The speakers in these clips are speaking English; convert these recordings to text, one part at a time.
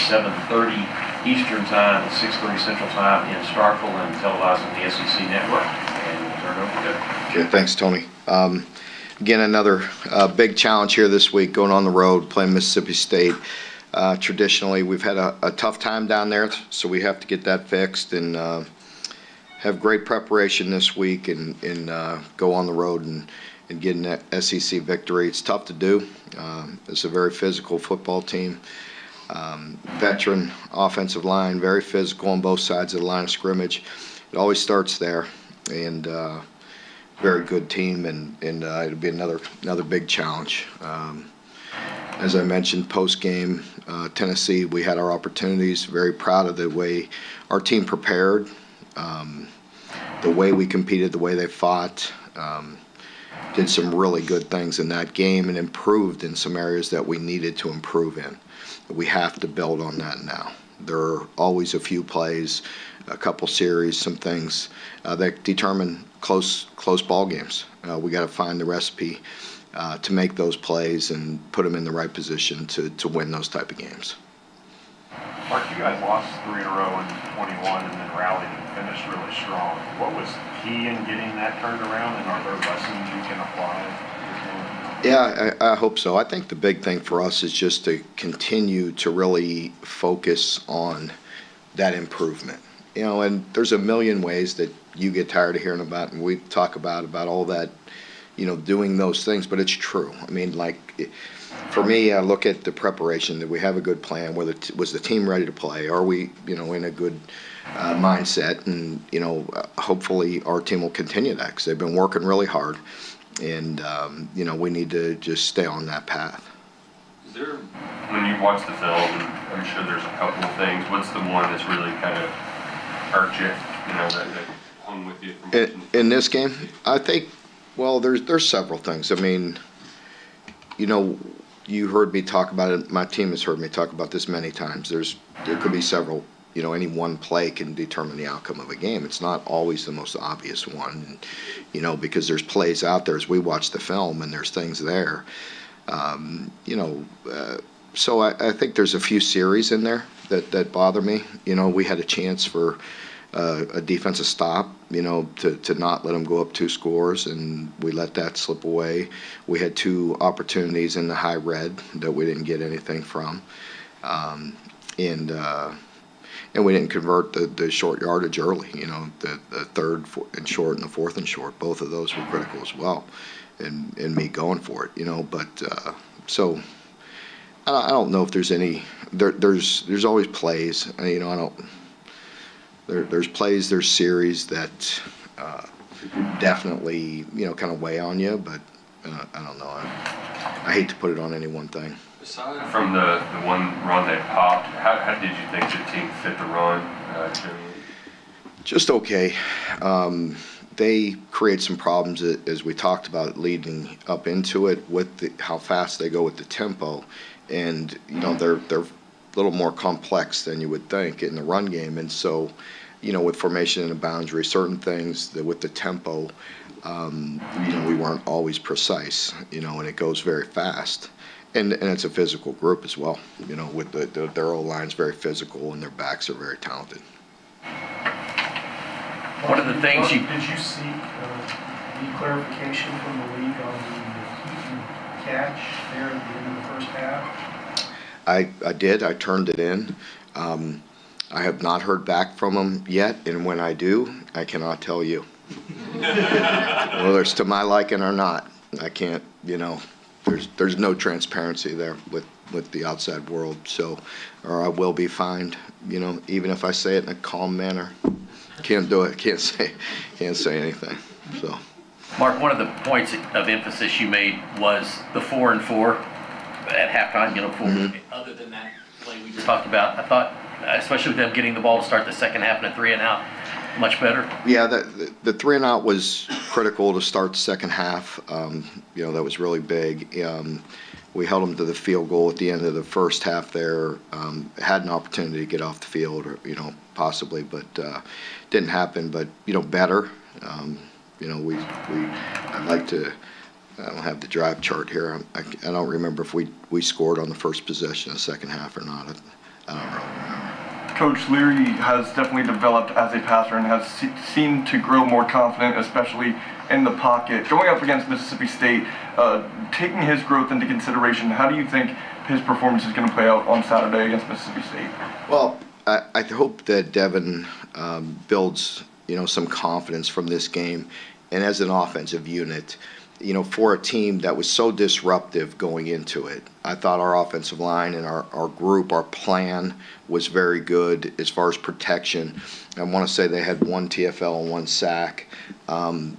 7:30 Eastern Time and 6:30 Central Time in Starkville and televising the SEC Network. And we'll turn it over to Coach. Okay, thanks, Tony. Again, another big challenge here this week, going on the road, playing Mississippi State. Traditionally, we've had a tough time down there, so we have to get that fixed and have great preparation this week and go on the road and get an SEC victory. It's tough to do. It's a very physical football team. Veteran offensive line, very physical on both sides of the line of scrimmage. It always starts there, and very good team, and it'll be another big challenge. As I mentioned, post-game, Tennessee, we had our opportunities. Very proud of the way our team prepared, the way we competed, the way they fought. Did some really good things in that game and improved in some areas that we needed to improve in. We have to build on that now. There are always a few plays, a couple series, some things that determine close ball games. We got to find the recipe to make those plays and put them in the right position to win those type of games. Mark, you guys lost 3 in a row in 21 and then rallied and finished really strong. What was key in getting that turned around, and are there lessons you can apply? Yeah, I hope so. I think the big thing for us is just to continue to really focus on that improvement. You know, and there's a million ways that you get tired of hearing about, and we talk about all that, you know, doing those things, but it's true. I mean, like, for me, I look at the preparation. That we have a good plan? Was the team ready to play? Are we, you know, in a good mindset? And, you know, hopefully our team will continue that because they've been working really hard. And, you know, we need to just stay on that path. Is there, when you watch the film, and I'm sure there's a couple of things, what's the one that's really kind of hurt you, you know, that hung with you from in this game? I think, well, there's several things. I mean, you know, you heard me talk about it. My team has heard me talk about this many times. There could be several. You know, any one play can determine the outcome of a game. It's not always the most obvious one, and, you know, because there's plays out there as we watch the film, and there's things there. You know, so I think there's a few series in there that bother me. You know, we had a chance for a defensive stop, you know, to not let them go up 2 scores, and we let that slip away. We had 2 opportunities in the high red that we didn't get anything from, and we didn't convert the short yardage early. You know, the 3rd and short and the 4th and short, both of those were critical as well, and me going for it. You know, but so I don't know if there's any. There's always plays. You know, I don't. There's plays, there's series that definitely, you know, kind of weigh on you, but I don't know. I hate to put it on any one thing. Aside from the one run that popped, how did you think the team fit the run generally? Just okay. They create some problems, as we talked about, leading up into it with how fast they go with the tempo, and, you know, they're a little more complex than you would think in the run game. And so, you know, with formation and a boundary, certain things that with the tempo, you know, we weren't always precise, you know, and it goes very fast. And it's a physical group as well, you know, with their O-line's very physical and their backs are very talented. One of the things Did you seek any clarification from the league on the heat and catch there at the end of the first half? I did. I turned it in. I have not heard back from them yet, and when I do, I cannot tell you. Whether it's to my liking or not, I can't, you know, there's no transparency there with the outside world, so, or I will be fined, you know, even if I say it in a calm manner. Can't do it, can't say anything, so. Mark, one of the points of emphasis you made was the 4 and 4 at halftime, you know, other than that play we just talked about. I thought, especially with them getting the ball to start the second half and a 3 and out, much better. Yeah, the 3 and out was critical to start the second half. You know, that was really big. We held them to the field goal at the end of the first half there. Had an opportunity to get off the field, or, you know, possibly, but didn't happen. But, you know, better. You know, I'd like to. I don't have the drive chart here. I don't remember if we scored on the first possession of the second half or not. I don't really remember. Coach Leary has definitely developed as a passer and has seemed to grow more confident, especially in the pocket. Going up against Mississippi State, taking his growth into consideration, how do you think his performance is going to play out on Saturday against Mississippi State? Well, I hope that Devin builds, some confidence from this game, and as an offensive unit, for a team that was so disruptive going into it. I thought our offensive line and our group, our plan was very good as far as protection. I want to say they had 1 TFL and 1 sack, and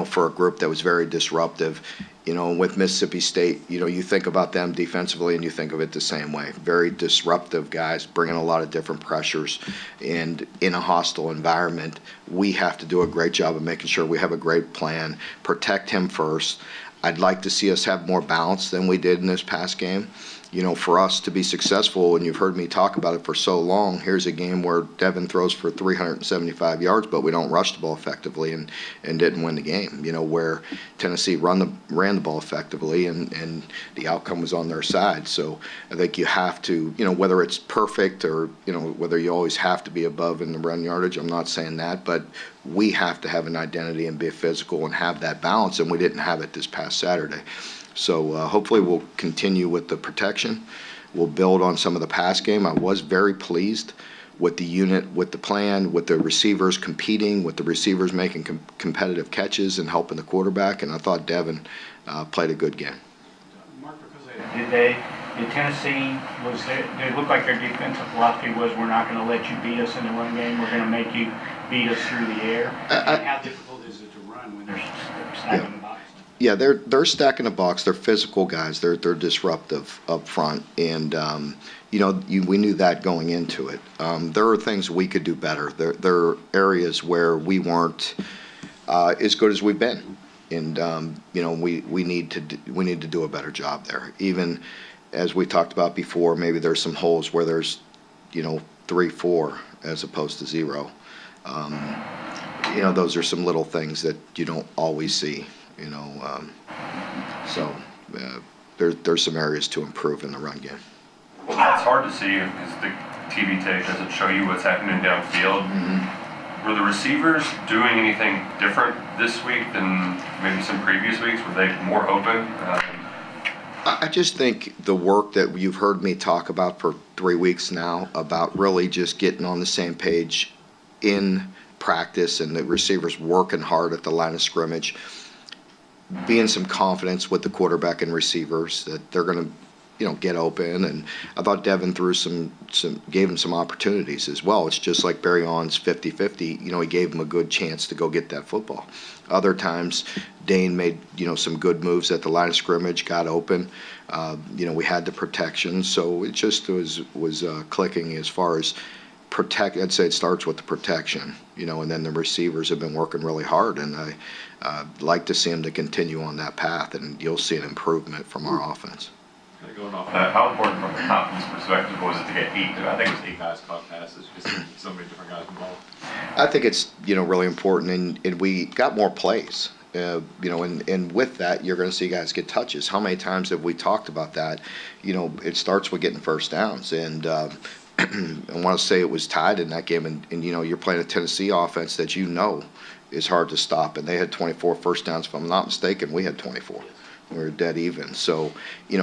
for a group that was very disruptive. With Mississippi State, you think about them defensively and you think of it the same way. Very disruptive guys, bringing a lot of different pressures. And in a hostile environment, we have to do a great job of making sure we have a great plan, protect him first. I'd like to see us have more balance than we did in this past game. For us to be successful, and you've heard me talk about it for so long, here's a game where Devin throws for 375 yards, but we don't rush the ball effectively and didn't win the game. Where Tennessee ran the ball effectively and the outcome was on their side. So I think you have to, whether it's perfect or, whether you always have to be above in the run yardage, I'm not saying that, but we have to have an identity and be physical and have that balance, and we didn't have it this past Saturday. So hopefully we'll continue with the protection. We'll build on some of the pass game. I was very pleased with the unit, with the plan, with the receivers competing, with the receivers making competitive catches and helping the quarterback, and I thought Devin played a good game. Mark, did Tennessee, they looked like their defensive philosophy was, we're not going to let you beat us in the run game, we're going to make you beat us through the air? And how difficult is it to run when they're stacking the box? Yeah, they're stacking the box. They're physical guys. They're disruptive up front, and we knew that going into it. There are things we could do better. There are areas where we weren't as good as we've been, and we need to do a better job there. Even as we talked about before, maybe there's some holes where there's 3-4 as opposed to 0. Those are some little things that you don't always see. There's some areas to improve in the run game. It's hard to see because the TV tape doesn't show you what's happening downfield. Mm-hmm. Were the receivers doing anything different this week than maybe some previous weeks? Were they more open? I just think the work that you've heard me talk about for 3 weeks now about really just getting on the same page in practice and the receivers working hard at the line of scrimmage, being some confidence with the quarterback and receivers that they're going to, get open. And I thought Devin threw gave him some opportunities as well. It's just like Barry On's 50-50. He gave him a good chance to go get that football. Other times, Dane made, some good moves at the line of scrimmage, got open. We had the protection. So it just was clicking as far as I'd say it starts with the protection, and then the receivers have been working really hard, and I'd like to see them to continue on that path, and you'll see an improvement from our offense. Going off that, how important from a confidence perspective was it to get 8? I think it was 8 guys caught passes, just so many different guys involved. I think it's really important, and we got more plays. And with that, you're going to see guys get touches. How many times have we talked about that? It starts with getting first downs, and I want to say it was tied in that game, and you're playing a Tennessee offense that is hard to stop, and they had 24 first downs. If I'm not mistaken, we had 24. We were dead even. So,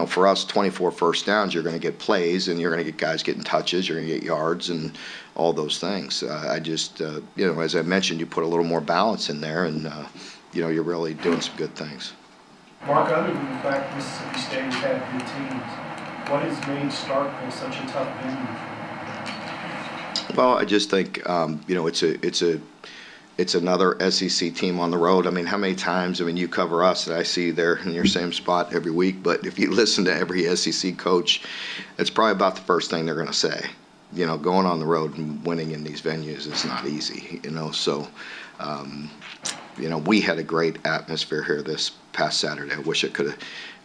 for us, 24 first downs, you're going to get plays, and you're going to get guys getting touches, you're going to get yards, and all those things. I just, as I mentioned, you put a little more balance in there, and you're really doing some good things. Mark, other than the fact Mississippi State has had good teams, what has made Starkville such a tough venue? Well, I just think it's another SEC team on the road. I mean, how many times? You cover us, and I see you there in your same spot every week. But if you listen to every SEC coach, it's probably about the first thing they're going to say. Going on the road and winning in these venues is not easy. So, we had a great atmosphere here this past Saturday. I wish it could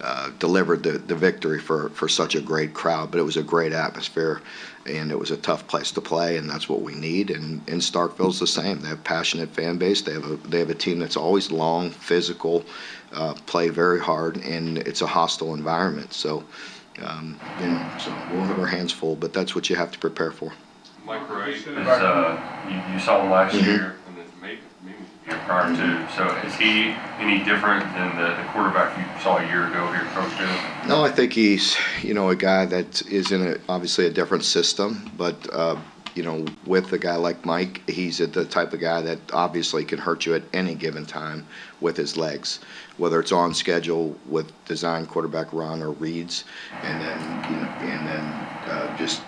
have delivered the victory for such a great crowd, but it was a great atmosphere, and it was a tough place to play, and that's what we need. And Starkville's the same. They have a passionate fan base. They have a team that's always long, physical, play very hard, and it's a hostile environment. So So we'll have our hands full, but that's what you have to prepare for. Mike Wright is, you saw him last year and then maybe the year prior to. So is he any different than the quarterback you saw a year ago here, Coach Bill? No, I think he's, a guy that is in obviously a different system, but, with a guy like Mike, he's the type of guy that obviously can hurt you at any given time with his legs, whether it's on schedule with design quarterback run or reads, and then, just,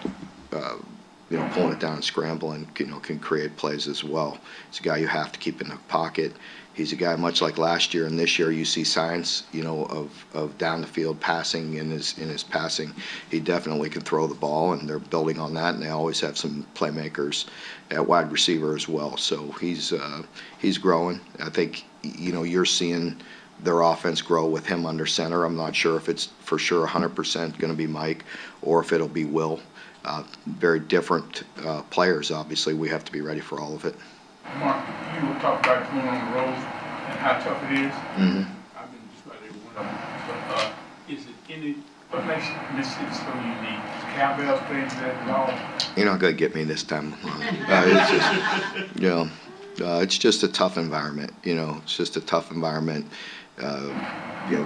pulling it down and scrambling, can create plays as well. It's a guy you have to keep in the pocket. He's a guy much like last year and this year. You see signs, of down the field passing in his passing. He definitely can throw the ball, and they're building on that. And they always have some playmakers at wide receiver as well. So he's growing. I think you're seeing their offense grow with him under center. I'm not sure if it's for sure 100% going to be Mike or if it'll be Will. Very different players. Obviously, we have to be ready for all of it. Mark, you were talking about going on the road and how tough it is. Mm-hmm. I've been just about every one of them. But is it what makes Mississippi so unique? Is cowbell plays that at all? You're not going to get me this time. It's just, it's just a tough environment. It's just a tough environment.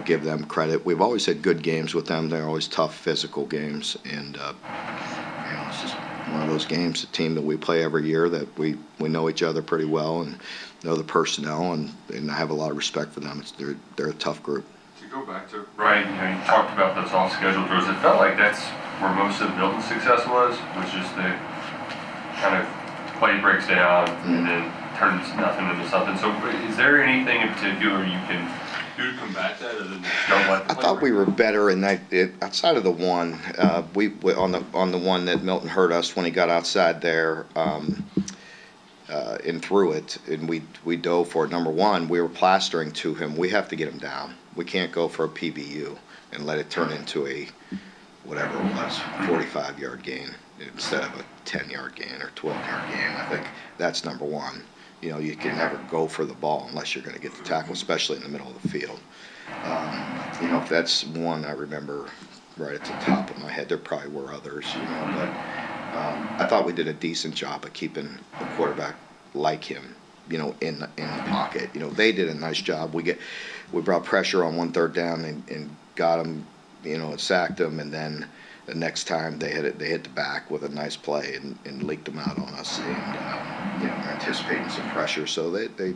Give them credit. We've always had good games with them. They're always tough physical games, and it's just one of those games. A team that we play every year that we know each other pretty well and know the personnel, and I have a lot of respect for them. They're a tough group. To go back to Ryan, you talked about those off-schedule drills. It felt like that's where most of Milton's success was just the kind of play breaks down and then turns nothing into something. So is there anything in particular you can do to combat that, other than don't let the I thought we were better in that outside of the one. We on the one that Milton hurt us when he got outside there and threw it, and we dove for it. Number one, we were plastering to him. We have to get him down. We can't go for a PBU and let it turn into a whatever it was, 45-yard gain instead of a 10-yard gain or 12-yard gain. I think that's number one. You can never go for the ball unless you're going to get the tackle, especially in the middle of the field. If that's one I remember right at the top of my head. There probably were others, but I thought we did a decent job of keeping a quarterback like him, in the pocket. They did a nice job. We brought pressure on 1/3 down and got him, and sacked him, and then the next time they hit the back with a nice play and leaked them out on us, and anticipating some pressure. So they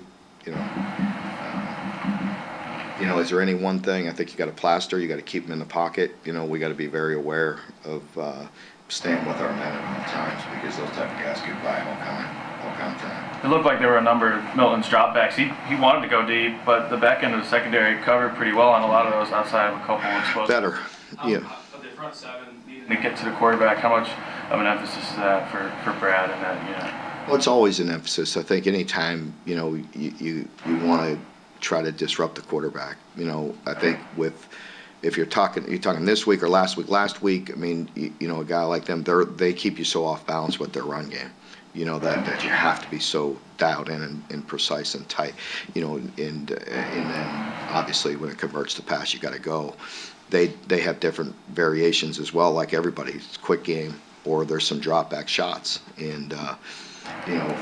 is there any one thing? I think you got to plaster. You got to keep them in the pocket. We got to be very aware of staying with our men at all times, because those type of guys get by all kind of time. It looked like there were a number of Milton's dropbacks. He wanted to go deep, but the back end of the secondary covered pretty well on a lot of those outside of a couple of explosive. Better, yeah. But the front seven needing to get to the quarterback. How much of an emphasis is that for Brad and that? Well, it's always an emphasis. I think anytime you want to try to disrupt the quarterback. I think if you're talking this week or last week. Last week, I mean, a guy like them, they keep you so off balance with their run game. That you have to be so dialed in and precise and tight. And then obviously when it converts to pass, you got to go. They have different variations as well, like everybody. It's a quick game, or there's some drop back shots. And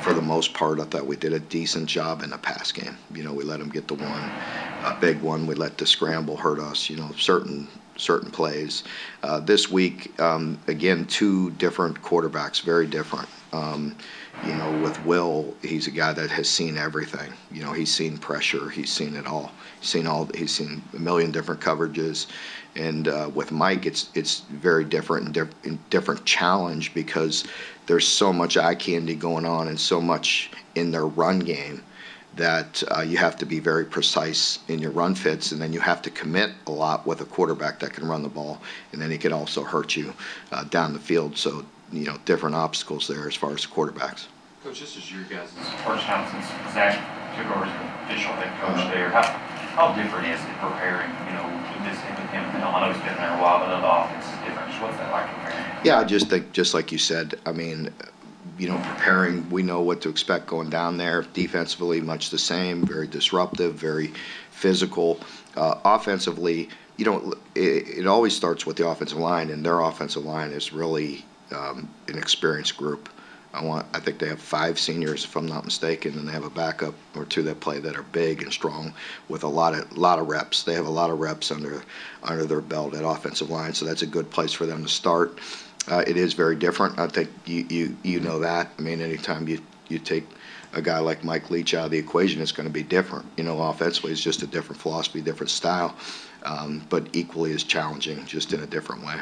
for the most part, I thought we did a decent job in the pass game. We let them get the one, a big one. We let the scramble hurt us. Certain plays. This week, again, two different quarterbacks, very different. With Will, he's a guy that has seen everything. He's seen pressure. He's seen it all. He's seen a million different coverages. And with Mike, it's very different and different challenge, because there's so much eye candy going on and so much in their run game that you have to be very precise in your run fits, and then you have to commit a lot with a quarterback that can run the ball, and then he can also hurt you down the field. So, different obstacles there as far as quarterbacks. Coach, this is your guys' first time since Zach took over as the official head coach there. How different is it preparing, with him? I know he's been there a while, but the offense is different. What's that like preparing? Yeah, I just think, just like you said, I mean, preparing, we know what to expect going down there. Defensively, much the same, very disruptive, very physical. Offensively, it always starts with the offensive line, and their offensive line is really an experienced group. I think they have 5 seniors, if I'm not mistaken, and they have a backup or 2 that play that are big and strong with a lot of reps. They have a lot of reps under their belt at offensive line, so that's a good place for them to start. It is very different. I think you know that. I mean, anytime you take a guy like Mike Leach out of the equation, it's going to be different. Offensively, it's just a different philosophy, different style, but equally as challenging, just in a different way.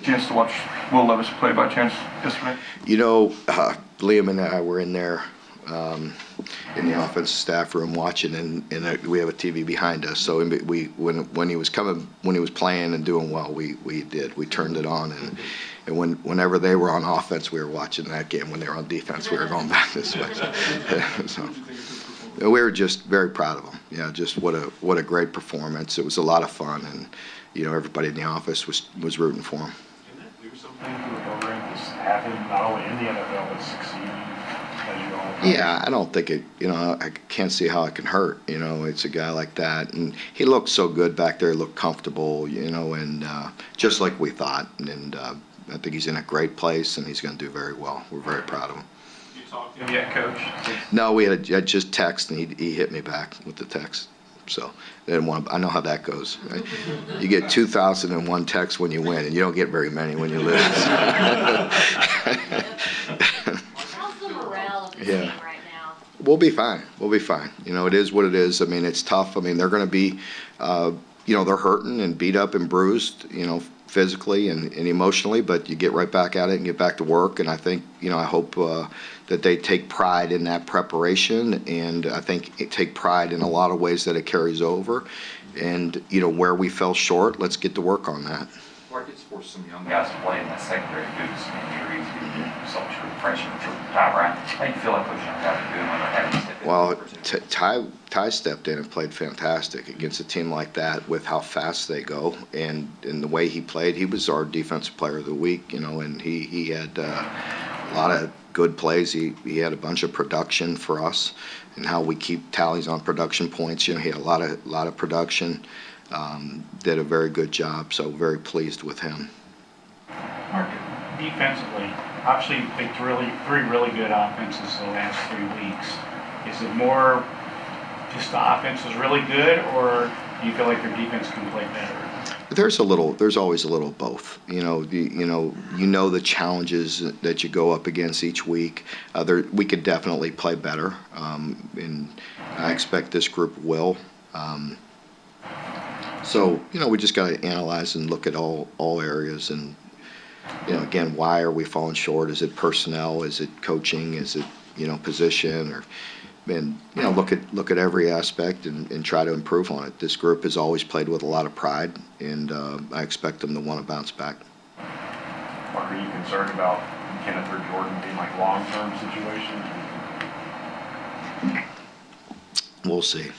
Chance to watch Will Levis play by chance yesterday? Liam and I were in there in the offensive staff room watching, and we have a TV behind us. So when he was playing and doing well, we turned it on, and whenever they were on offense, we were watching that game. When they were on defense, we were going back this way. So we were just very proud of them. Just what a great performance. It was a lot of fun, and everybody in the office was rooting for him. Can that do something to the program, just have him not only in the NFL but succeed as you all? Yeah, I don't think it. I can't see how it can hurt. It's a guy like that, and he looked so good back there. He looked comfortable. And just like we thought. And I think he's in a great place, and he's going to do very well. We're very proud of him. Did you talk to him yet, Coach? No, I just text, and he hit me back with the text. So I know how that goes. Right? You get 2,001 texts when you win, and you don't get very many when you lose. How's the morale of the Yeah. team right now? We'll be fine. It is what it is. I mean, it's tough. I mean, they're going to be, they're hurting and beat up and bruised, physically and emotionally, but you get right back at it and get back to work. And I think, I hope that they take pride in that preparation, and I think take pride in a lot of ways that it carries over. And, where we fell short, let's get to work on that. Mark, it's forced some young guys to play in that secondary due to some injuries, due to some true freshman, true time around. How do you feel like those young guys are doing when they're having to step in? Well, Ty stepped in and played fantastic against a team like that with how fast they go, and the way he played. He was our defensive player of the week, and he had a lot of good plays. He had a bunch of production for us, and how we keep tallies on production points. He had a lot of production. Did a very good job, so very pleased with him. Mark, defensively, obviously you picked three really good offenses the last 3 weeks. Is it more just the offense is really good, or do you feel like your defense can play better? There's always a little of both. The challenges that you go up against each week. We could definitely play better, and I expect this group will. So we just got to analyze and look at all areas, and again, why are we falling short? Is it personnel? Is it coaching? Is it position? Look at every aspect and try to improve on it. This group has always played with a lot of pride, and I expect them to want to bounce back. Mark, are you concerned about Kenneth or Jordan being like long-term situations? We'll see.